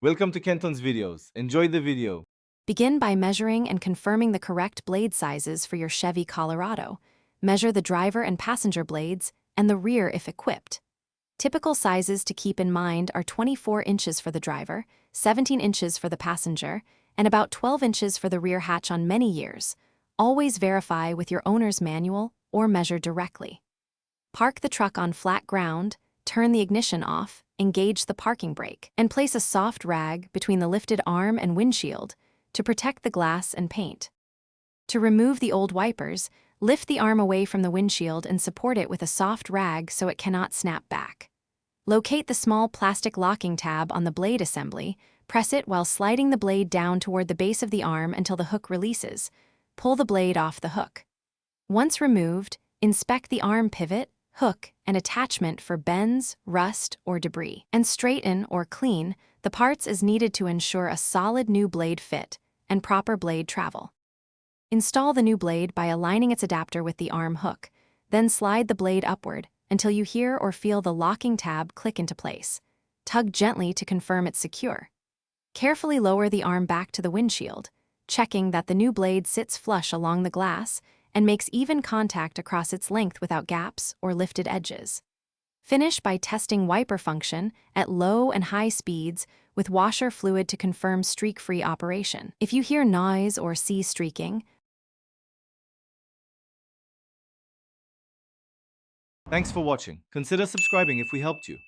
Welcome to Kenton's videos. Enjoy the video. Begin by measuring and confirming the correct blade sizes for your Chevy Colorado. Measure the driver and passenger blades and the rear if equipped. Typical sizes to keep in mind are 24 inches for the driver, 17 inches for the passenger, and about 12 inches for the rear hatch on many years. Always verify with your owner's manual or measure directly. Park the truck on flat ground, turn the ignition off, engage the parking brake, and place a soft rag between the lifted arm and windshield to protect the glass and paint. To remove the old wipers, lift the arm away from the windshield and support it with a soft rag so it cannot snap back. Locate the small plastic locking tab on the blade assembly, press it while sliding the blade down toward the base of the arm until the hook releases. Pull the blade off the hook. Once removed, inspect the arm pivot, hook, and attachment for bends, rust, or debris, and straighten or clean the parts as needed to ensure a solid new blade fit and proper blade travel. Install the new blade by aligning its adapter with the arm hook, then slide the blade upward until you hear or feel the locking tab click into place. Tug gently to confirm it's secure. Carefully lower the arm back to the windshield, checking that the new blade sits flush along the glass and makes even contact across its length without gaps or lifted edges. Finish by testing wiper function at low and high speeds with washer fluid to confirm streak-free operation. If you hear noise or see streaking, Thanks for watching. Consider subscribing if we helped you.